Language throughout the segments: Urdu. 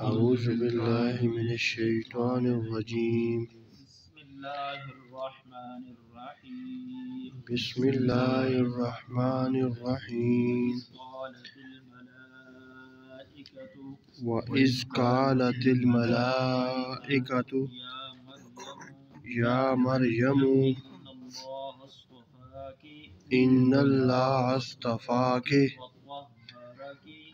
أعوذ بالله من الشيطان الرجيم. بسم الله الرحمن الرحيم. وإذ قالت الملائكة يا مريم إن الله اصطفاك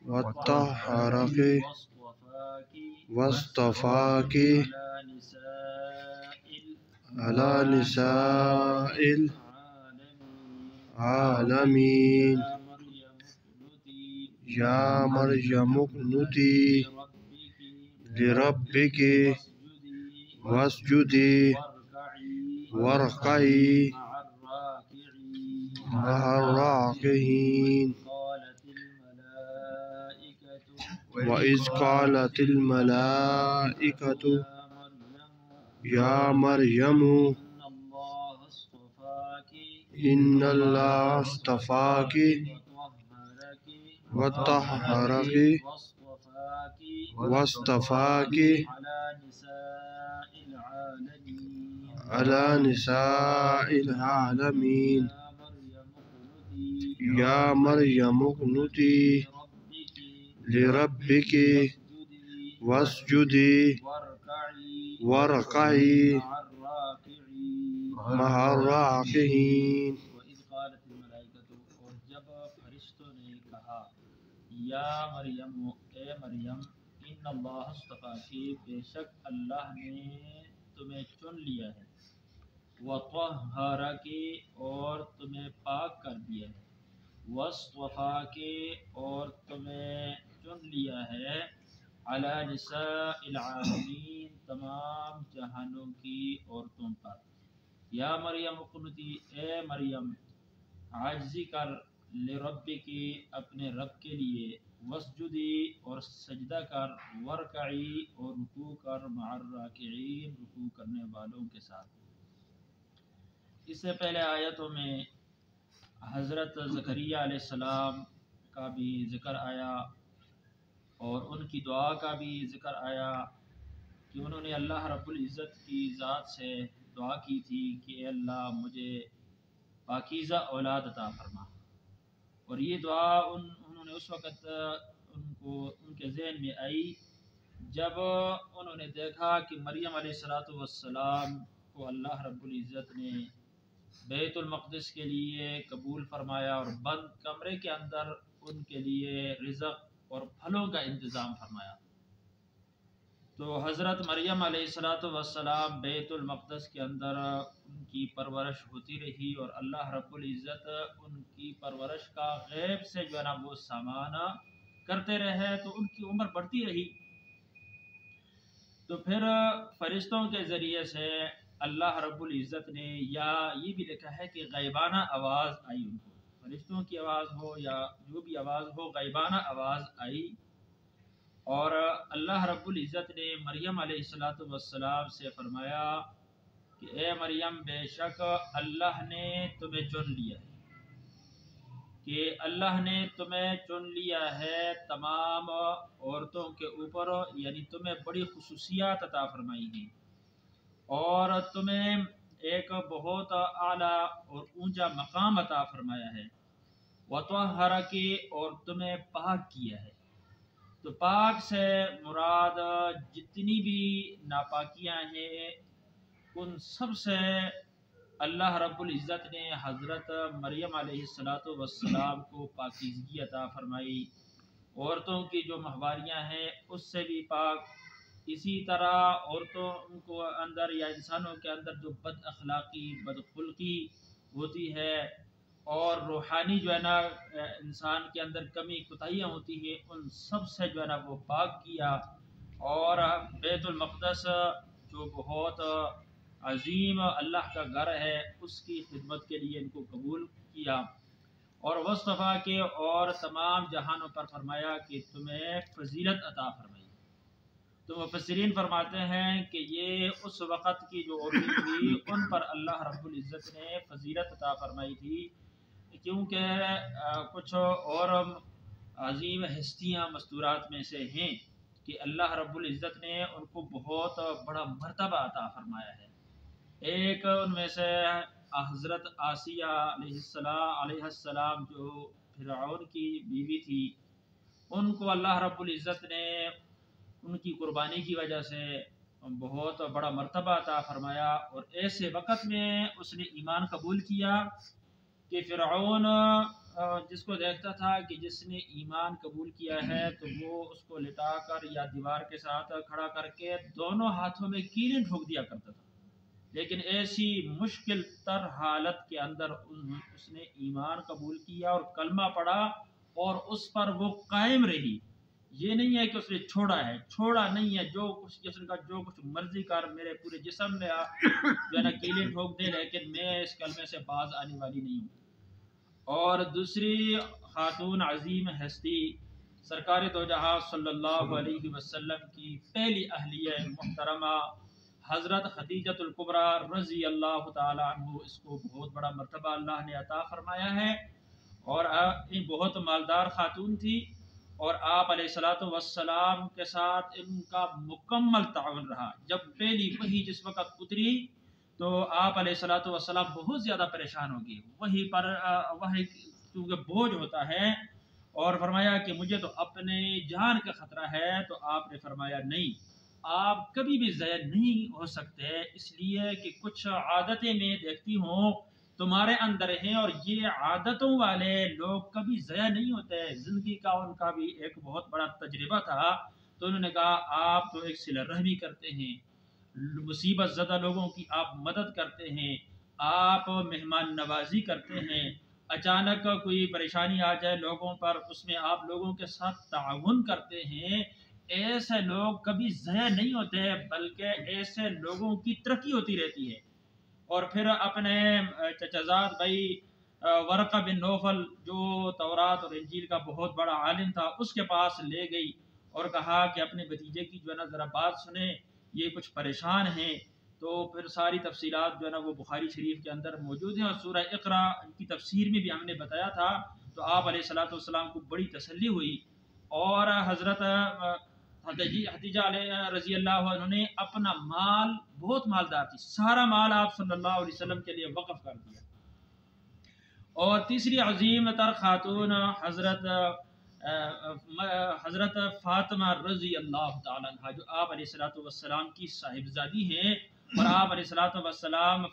وطهرك واصطفاك على نساء العالمين. يا مريم اقنتي لربك واسجدي واركعي مع الراكعين. وإذ قالت الملائكة يا مريم إن الله اصطفاك وطهرك واصطفاك على نساء العالمين. يا مريم اقنتي لربك واسجدي واركعي مع الراكعين. اور جب فرشتوں نے کہا یا مریم اے مریم ان اللہ اصطفاکی بے شک اللہ نے تمہیں چن لیا ہے وطہرکی اور تمہیں پاک کر دیا ہے واصطفاکی اور تمہیں چن لیا ہے علی نساء العالمین تمام جہانوں کی عورتوں پر. یا مریم اقنتی اے مریم عاجزی کر لربکی اپنے رب کے لیے وسجدی اور سجدہ کر ورکعی اور رکوع کر مع الراکعین رکوع کرنے والوں کے ساتھ. اس سے پہلے آیتوں میں حضرت زکریا علیہ السلام کا بھی ذکر آیا اور ان کی دعا کا بھی ذکر آیا کہ انہوں نے اللہ رب العزت کی ذات سے دعا کی تھی کہ اے اللہ مجھے پاکیزہ اولاد عطا فرما. اور یہ دعا انہوں نے اس وقت ان کے ذہن میں آئی جب انہوں نے دیکھا کہ مریم علیہ السلام کو اللہ رب العزت نے بیت المقدس کے لیے قبول فرمایا اور بند کمرے کے اندر ان کے لیے رزق اور پھلوں کا انتظام فرمایا. تو حضرت مریم علیہ السلام بیت المقدس کے اندر ان کی پرورش ہوتی رہی اور اللہ رب العزت ان کی پرورش کا غیب سے جو ہے نا وہ سامانہ کرتے رہے تو ان کی عمر بڑھتی رہی. تو پھر فرشتوں کے ذریعے سے اللہ رب العزت نے یا یہ بھی لکھا ہے کہ غیبانہ آواز آئی ان کو، فرشتوں کی آواز ہو یا جو بھی آواز ہو غیبانہ آواز آئی اور اللہ رب العزت نے مریم علیہ السلام سے فرمایا کہ اے مریم بے شک اللہ نے تمہیں چن لیا ہے، کہ اللہ نے تمہیں چن لیا ہے تمام عورتوں کے اوپر، یعنی تمہیں بڑی خصوصیات عطا فرمائی ہیں اور تمہیں ایک بہت اعلیٰ اور اونچا مقام عطا فرمایا ہے وطہرک اور تمہیں پاک کیا ہے. تو پاک سے مراد جتنی بھی ناپاکیاں ہیں ان سب سے اللہ رب العزت نے حضرت مریم علیہ السلام کو پاکیزگی عطا فرمائی. عورتوں کی جو مہواریاں ہیں اس سے بھی پاک. اسی طرح عورتوں کو اندر یا انسانوں کے اندر جو بد اخلاقی بدخلقی ہوتی ہے اور روحانی جو ہے نا انسان کے اندر کمی کوتاہیاں ہوتی ہیں ان سب سے جو ہے نا وہ پاک کیا اور بیت المقدس جو بہت عظیم اللہ کا گھر ہے اس کی خدمت کے لیے ان کو قبول کیا اور واصطفیٰ کے اور تمام جہانوں پر فرمایا کہ تمہیں فضیلت عطا فرمائی. تو مفسرین فرماتے ہیں کہ یہ اس وقت کی جو عورتیں تھی ان پر اللہ رب العزت نے فضیلت عطا فرمائی تھی کیونکہ کچھ اور عظیم ہستیاں مستورات میں سے ہیں کہ اللہ رب العزت نے ان کو بہت بڑا مرتبہ عطا فرمایا ہے۔ ایک ان میں سے حضرت آسیہ علیہ السلام جو فرعون کی بیوی تھی، ان کو اللہ رب العزت نے ان کی قربانی کی وجہ سے بہت بڑا مرتبہ عطا فرمایا، اور ایسے وقت میں اس نے ایمان قبول کیا کہ فرعون جس کو دیکھتا تھا کہ جس نے ایمان قبول کیا ہے تو وہ اس کو لٹا کر یا دیوار کے ساتھ کھڑا کر کے دونوں ہاتھوں میں کیلیں ٹھوک دیا کرتا تھا، لیکن ایسی مشکل تر حالت کے اندر اس نے ایمان قبول کیا اور کلمہ پڑھا اور اس پر وہ قائم رہی۔ یہ نہیں ہے کہ اس نے چھوڑا نہیں ہے، جو کچھ جس نے کہا جو کچھ مرضی کر، میرے پورے جسم میں جو ہے نا کیلیں ٹھوک دے، لیکن میں اس کلمے سے باز آنے والی نہیں ہوں۔ اور دوسری خاتون عظیم ہستی سرکار دو جہاں صلی اللہ علیہ وسلم کی پہلی اہلیہ محترمہ حضرت خدیجۃ الکبریٰ رضی اللہ تعالی عنہ، اس کو بہت بڑا مرتبہ اللہ نے عطا فرمایا ہے، اور بہت مالدار خاتون تھی، اور آپ علیہ الصلوۃ والسلام کے ساتھ ان کا مکمل تعاون رہا۔ جب پہلی وحی جس وقت اتری تو آپ علیہ الصلوۃ والسلام بہت زیادہ پریشان ہو گئے، وحی پر وحی کیونکہ بوجھ ہوتا ہے، اور فرمایا کہ مجھے تو اپنے جان کا خطرہ ہے، تو آپ نے فرمایا نہیں، آپ کبھی بھی ضائع نہیں ہو سکتے، اس لیے کہ کچھ عادتیں میں دیکھتی ہوں تمہارے اندر ہیں، اور یہ عادتوں والے لوگ کبھی ضائع نہیں ہوتے۔ زندگی کا ان کا بھی ایک بہت بڑا تجربہ تھا، تو انہوں نے کہا آپ تو ایک صلہ رحمی کرتے ہیں، مصیبت زدہ لوگوں کی آپ مدد کرتے ہیں، آپ مہمان نوازی کرتے ہیں، اچانک کوئی پریشانی آ جائے لوگوں پر، اس میں آپ لوگوں کے ساتھ تعاون کرتے ہیں، ایسے لوگ کبھی ضائع نہیں ہوتے، بلکہ ایسے لوگوں کی ترقی ہوتی رہتی ہے۔ اور پھر اپنے چچزاد بھائی ورقہ بن نوفل جو تورات اور انجیل کا بہت بڑا عالم تھا، اس کے پاس لے گئی اور کہا کہ اپنے بھتیجے کی جو ہے نا ذرا بات سنیں، یہ کچھ پریشان ہیں۔ تو پھر ساری تفصیلات جو ہے نا وہ بخاری شریف کے اندر موجود ہیں، اور سورہ اقرا کی تفسیر میں بھی ہم نے بتایا تھا، تو آپ علیہ الصلوۃ والسلام کو بڑی تسلی ہوئی، اور حضرت حدیجہ علیہ رضی اللہ عنہ نے اپنا مال، بہت مالدار تھی، سارا مال آپ صلی اللہ علیہ وسلم کے لیے وقف کر دیا۔ اور تیسری عظیم تر خاتون حضرت فاطمہ رضی اللہ تعالیٰ عنہ، جو آپ علیہ الصلوۃ والسلام کی صاحبزادی ہیں، اور آپ علیہ الصلوۃ والسلام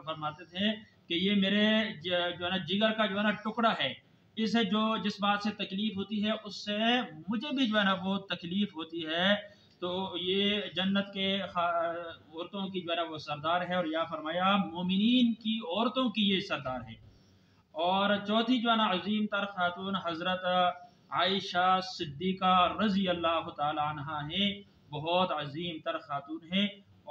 فرماتے تھے کہ یہ میرے جو ہے نا جگر کا جو ہے نا ٹکڑا ہے، اسے جس بات سے تکلیف ہوتی ہے اس سے مجھے بھی جو ہے نا وہ تکلیف ہوتی ہے، تو یہ جنت کے عورتوں کی جو ہے نا وہ سردار ہے، اور یا فرمایا مومنین کی عورتوں کی یہ سردار ہے۔ اور چوتھی جو ہے نا عظیم تر خاتون حضرت عائشہ صدیقہ رضی اللہ تعالی عنہ ہیں، بہت عظیم تر خاتون ہیں،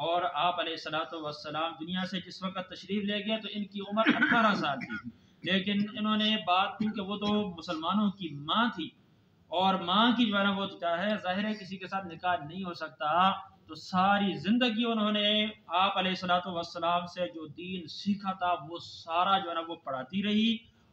اور آپ علیہ الصلوۃ والسلام دنیا سے جس وقت تشریف لے گئے تو ان کی عمر 18 سال تھی، لیکن انہوں نے بات کی کہ وہ تو مسلمانوں کی ماں تھی، اور ماں کی جو ہے نا وہ چاہے ظاہر ہے کسی کے ساتھ نکاح نہیں ہو سکتا، تو ساری زندگی انہوں نے آپ علیہ الصلوۃ والسلام سے جو دین سیکھا تھا وہ سارا جو ہے نا وہ پڑھاتی رہی،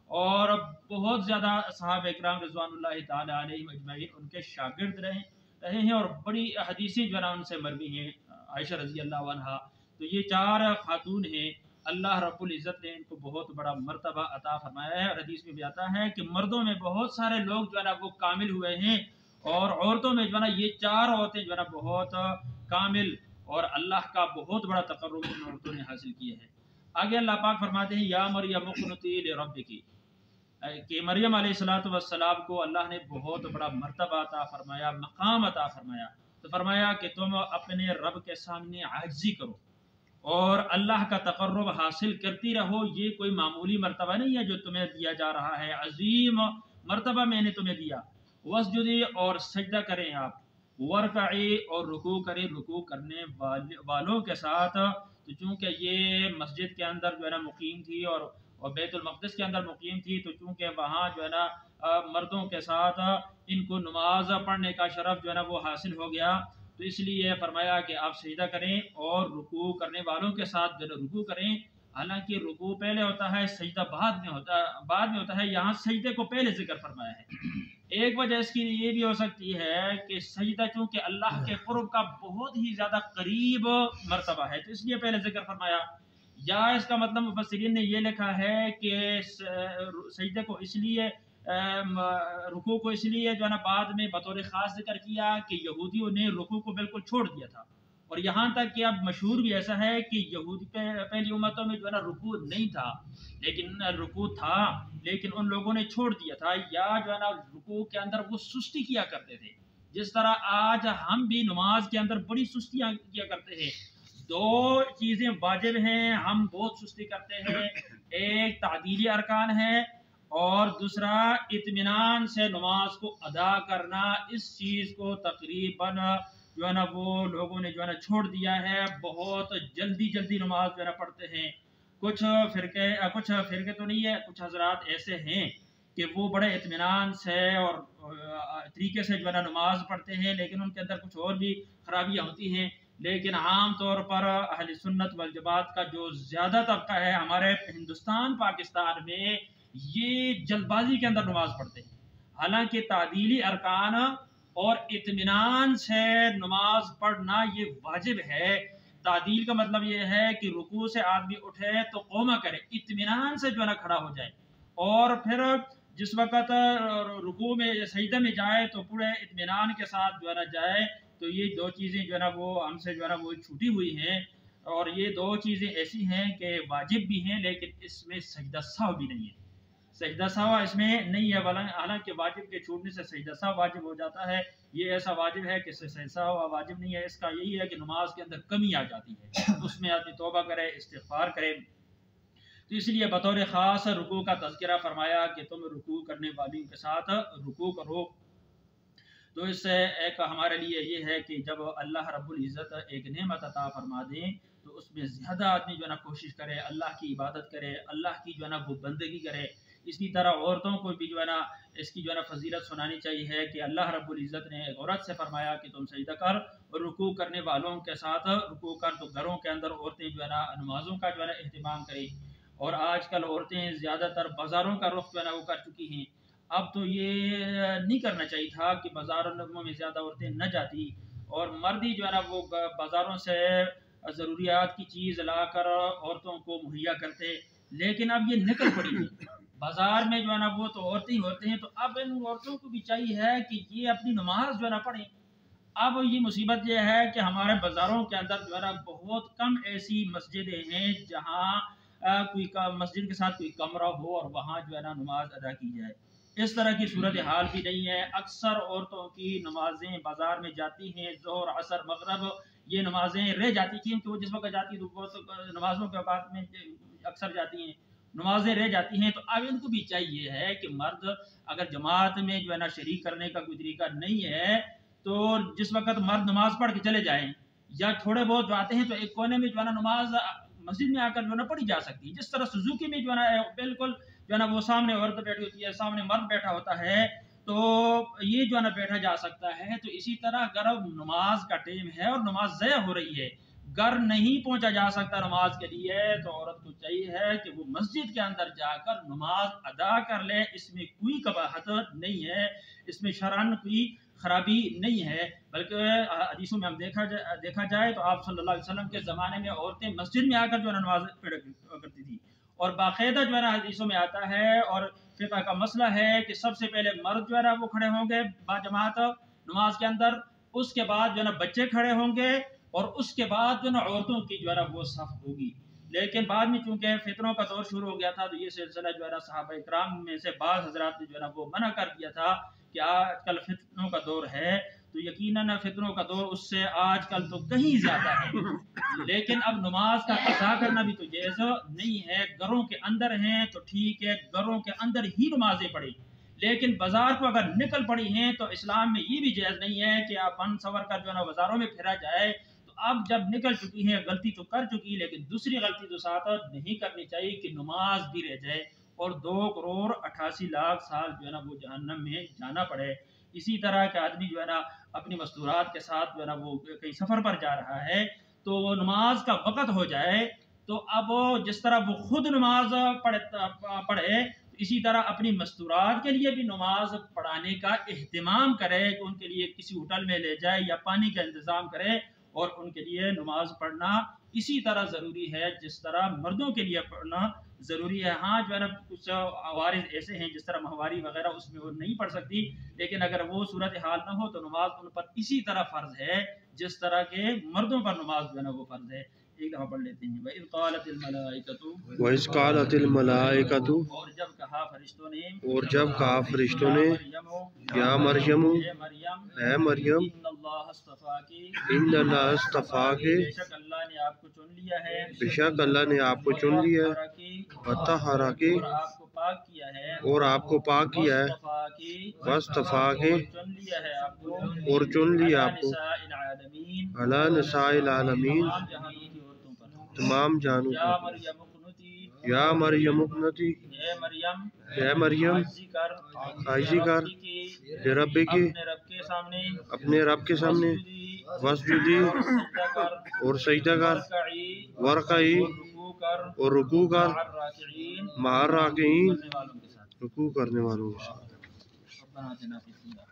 اور بہت زیادہ صحابہ اکرام رضوان اللہ تعالی علیہم اجمعین ان کے شاگرد رہے ہیں، اور بڑی حدیثیں جو ہے نا ان سے مروی ہیں، عائشہ رضی اللہ عنہا۔ تو یہ چار خاتون ہیں، اللہ رب العزت نے ان کو بہت بڑا مرتبہ عطا فرمایا ہے، اور حدیث میں بھی آتا ہے کہ مردوں میں بہت سارے لوگ جو ہے نا وہ کامل ہوئے ہیں، اور عورتوں میں جو ہے نا یہ چار عورتیں جو ہے نا بہت کامل، اور اللہ کا بہت بڑا تقرب ان عورتوں نے حاصل کیا ہے۔ آگے اللہ پاک فرماتے ہیں یا مریم اقنتی لربکی، کہ مریم علیہ الصلوۃ والسلام کو اللہ نے بہت بڑا مرتبہ عطا فرمایا، مقام عطا فرمایا، تو فرمایا کہ تم اپنے رب کے سامنے عاجزی کرو اور اللہ کا تقرب حاصل کرتی رہو، یہ کوئی معمولی مرتبہ نہیں ہے جو تمہیں دیا جا رہا ہے، عظیم مرتبہ میں نے تمہیں دیا۔ وسجدی، اور سجدہ کریں آپ، ورکعی، اور رکوع کریں، رکوع کرنے والوں کے ساتھ، تو چونکہ یہ مسجد کے اندر جو ہے نا مقیم تھی، اور بیت المقدس کے اندر مقیم تھی، تو چونکہ وہاں جو ہے نا مردوں کے ساتھ ان کو نماز پڑھنے کا شرف جو ہے نا وہ حاصل ہو گیا، تو اس لیے فرمایا کہ آپ سجدہ کریں اور رکوع کرنے والوں کے ساتھ جو رکوع کریں، حالانکہ رکوع پہلے ہوتا ہے، سجدہ بعد میں ہوتا ہے، یہاں سجدے کو پہلے ذکر فرمایا ہے۔ ایک وجہ اس کی یہ بھی ہو سکتی ہے کہ سجدہ چونکہ اللہ کے قرب کا بہت ہی زیادہ قریب مرتبہ ہے تو اس لیے پہلے ذکر فرمایا، یا اس کا مطلب مفسرین نے یہ لکھا ہے کہ سجدے کو اس لیے رکوع کو اس لیے جو ہے نا بعد میں بطور خاص ذکر کیا کہ یہودیوں نے رکوع کو بالکل چھوڑ دیا تھا، اور یہاں تک کہ اب مشہور بھی ایسا ہے کہ یہودی پہلی امتوں میں جو ہے نا رکوع نہیں تھا، لیکن رکوع تھا لیکن ان لوگوں نے چھوڑ دیا تھا، یا جو ہے نا رکوع کے اندر وہ سستی کیا کرتے تھے، جس طرح آج ہم بھی نماز کے اندر بڑی سستیاں کیا کرتے ہیں۔ دو چیزیں واجب ہیں، ہم بہت سستی کرتے ہیں، ایک تعدیلی ارکان ہے اور دوسرا اطمینان سے نماز کو ادا کرنا۔ اس چیز کو تقریباً جو ہے نا وہ لوگوں نے جو ہے نا چھوڑ دیا ہے، بہت جلدی نماز جو ہے نا پڑھتے ہیں۔ کچھ فرقے تو نہیں ہے، کچھ حضرات ایسے ہیں کہ وہ بڑے اطمینان سے اور طریقے سے جو ہے نا نماز پڑھتے ہیں، لیکن ان کے اندر کچھ اور بھی خرابیاں ہوتی ہیں۔ لیکن عام طور پر اہل سنت والجماعت کا جو زیادہ طبقہ ہے ہمارے ہندوستان پاکستان میں، یہ جلد بازی کے اندر نماز پڑھتے ہیں، حالانکہ تعدیلی ارکان اور اطمینان سے نماز پڑھنا یہ واجب ہے۔ تعدیل کا مطلب یہ ہے کہ رکوع سے آدمی اٹھے تو قوما کرے، اطمینان سے جو ہے نا کھڑا ہو جائے، اور پھر جس وقت رکوع میں سجدہ میں جائے تو پورے اطمینان کے ساتھ جو ہے نا جائے۔ تو یہ دو چیزیں جو ہے نا وہ ہم سے جو ہے نا وہ چھوٹی ہوئی ہیں، اور یہ دو چیزیں ایسی ہیں کہ واجب بھی ہیں لیکن اس میں سجدہ سہو بھی نہیں ہے، سجدہ سہو اس میں نہیں ہے، حالانکہ واجب کے چھوٹنے سے سجدہ سہو واجب ہو جاتا ہے، یہ ایسا واجب ہے کہ سجدہ سہو واجب نہیں ہے۔ اس کا یہی ہے کہ نماز کے اندر کمی آ جاتی ہے، اس میں آدمی توبہ کرے، استغفار کرے۔ تو اس لیے بطور خاص رکوع کا تذکرہ فرمایا کہ تم رکوع کرنے والوں کے ساتھ رکوع کرو۔ تو اس سے ایک ہمارے لیے یہ ہے کہ جب اللہ رب العزت ایک نعمت عطا فرما دیں تو اس میں زیادہ آدمی جو ہے نا کوشش کرے، اللہ کی عبادت کرے، اللہ کی جو ہے نا وہ بندگی کرے۔ اسی طرح عورتوں کو بھی جو ہے نا اس کی جو ہے نا فضیلت سنانی چاہیے کہ اللہ رب العزت نے ایک عورت سے فرمایا کہ تم سجدہ کر اور رکوع کرنے والوں کے ساتھ رکوع کر۔ تو گھروں کے اندر عورتیں جو ہے نا نمازوں کا جو ہے نا اہتمام کریں، اور آج کل عورتیں زیادہ تر بازاروں کا رخ جو ہے نا وہ کر چکی ہیں۔ اب تو یہ نہیں کرنا چاہیے تھا کہ بازاروں میں زیادہ عورتیں نہ جاتی، اور مرد ہی جو ہے نا وہ بازاروں سے ضروریات کی چیز لا کر عورتوں کو مہیا کرتے، لیکن اب یہ نکل پڑی ہے بازار میں جو ہے نا وہ تو عورتیں ہی ہوتے ہیں۔ تو اب ان عورتوں کو بھی چاہیے ہے کہ یہ اپنی نماز جو ہے نا پڑھیں۔ اب یہ مصیبت یہ ہے کہ ہمارے بازاروں کے اندر جو ہے نا بہت کم ایسی مسجدیں ہیں جہاں کوئی مسجد کے ساتھ کوئی کمرہ ہو اور وہاں جو ہے نا نماز ادا کی جائے۔ اس طرح کی صورتحال بھی نہیں ہے۔ اکثر عورتوں کی نمازیں بازار میں جاتی ہیں، ظہر عصر مغرب یہ نمازیں رہ جاتی تھیں، کہ وہ جس وقت جاتی تو وہ نمازوں کے اوقات میں اکثر جاتی ہیں، نمازیں رہ جاتی ہیں۔ تو اب ان کو بھی چاہیے ہے کہ مرد اگر جماعت میں جو ہے نا شریک کرنے کا کوئی طریقہ نہیں ہے تو جس وقت مرد نماز پڑھ کے چلے جائیں، یا تھوڑے بہت جو آتے ہیں تو ایک کونے میں جو ہے نا نماز مسجد میں آ کر جو ہے نا پڑھی جا سکتی ہے۔ جس طرح سوزوکی میں جو ہے نا بالکل جو ہے نا وہ سامنے عورت بیٹھی ہوتی ہے، سامنے مرد بیٹھا ہوتا ہے، تو یہ جو ہے نا بیٹھا جا سکتا ہے۔ تو اسی طرح اگر نماز کا ٹائم ہے اور نماز ضائع ہو رہی ہے، گھر نہیں پہنچا جا سکتا نماز کے لیے، تو عورت کو چاہیے ہے کہ وہ مسجد کے اندر جا کر نماز ادا کر لے۔ اس میں کوئی قباحت نہیں ہے، اس میں شرعاً کوئی خرابی نہیں ہے، بلکہ حدیثوں میں ہم دیکھا جائے تو آپ صلی اللہ علیہ وسلم کے زمانے میں عورتیں مسجد میں آ کر جو ہے نا نماز پڑھا کرتی تھی، اور باقاعدہ جو ہے نا حدیثوں میں آتا ہے اور فقہ کا مسئلہ ہے کہ سب سے پہلے مرد جو ہے نا وہ کھڑے ہوں گے با جماعت نماز کے اندر، اس کے بعد جو ہے نا بچے کھڑے ہوں گے، اور اس کے بعد جو ہے نا عورتوں کی جو ہے نا وہ صف ہوگی۔ لیکن بعد میں چونکہ فتنوں کا دور شروع ہو گیا تھا تو یہ سلسلہ جو ہے نا صحابہ اکرام میں سے بعض حضرات نے جو ہے نا وہ منع کر دیا تھا کہ آج کل فتنوں کا دور ہے، تو یقیناً فتنوں کا دور اس سے آج کل تو کہیں زیادہ ہے، لیکن اب نماز کا قضا کرنا بھی تو جائز نہیں ہے۔ گھروں کے اندر ہیں تو ٹھیک ہے، گھروں کے اندر ہی نمازیں پڑھیں، لیکن بازار کو اگر نکل پڑی ہیں تو اسلام میں یہ بھی جائز نہیں ہے کہ آپ بن سور کر جو ہے نا بازاروں میں پھرا جائے۔ تو اب جب نکل چکی ہیں، غلطی تو کر چکی، لیکن دوسری غلطی تو ساتھ نہیں کرنی چاہیے کہ نماز بھی رہ جائے اور 2,88,00,000 سال جو ہے نا وہ جہنم میں جانا پڑے۔ اسی طرح کہ آدمی جو ہے نا اپنی مستورات کے ساتھ جو ہے نا وہ کہیں سفر پر جا رہا ہے تو نماز کا وقت ہو جائے تو اب جس طرح وہ خود نماز پڑھے اسی طرح اپنی مستورات کے لیے بھی نماز پڑھانے کا اہتمام کرے کہ ان کے لیے کسی ہوٹل میں لے جائے یا پانی کا انتظام کرے اور ان کے لیے نماز پڑھنا اسی طرح ضروری ہے جس طرح مردوں کے لیے پڑھنا ضروری ہے. ہاں جو ہے نا کچھ عوارض ایسے ہیں جس طرح ماہواری وغیرہ اس میں وہ نہیں پڑھ سکتی، لیکن اگر وہ صورتحال نہ ہو تو نماز ان پر اسی طرح فرض ہے جس طرح کے مردوں پر نماز جو ہے نا وہ فرض ہے. ایک دفعہ پڑھ لیتے ہیں. وَإِذْ قَالَتِ الْمَلَائِكَةُ وَإِذْ قَالَتِ الْمَلَائِكَةُ اور جب کہا فرشتوں نے اور جب کہا فرشتوں نے یا مریم اے مریم ان اللہ اصطفاکی ان اللہ اصطفاکی بے شک اللہ نے آپ کو چن لیا ہے بے شک اللہ نے آپ کو چن لیا ہے وطہرکی اور آپ کو پاک کیا ہے اور آپ کو پاک کیا ہے واصطفاکی چن لیا ہے آپ کو اور چن لیا آپ کو نساء العالمین علی نساء العالمین تمام جہانوں کی عورتوں پر. تمام جہانوں یا مریم اقنتی یا مریم اقنتی اے مریم اے مریم عاجزی کر عاجزی کر رب کی اپنے رب کے سامنے اپنے رب کے سامنے وسجدی سجدہ کر اور سجدہ کر ورکعی ورکعی رکوع کر اور رکوع کر مع الراکعین مع الراکعین کرنے والوں کے ساتھ. رکوع کرنے والوں کے ساتھ. ربنا آتنا فی الدنیا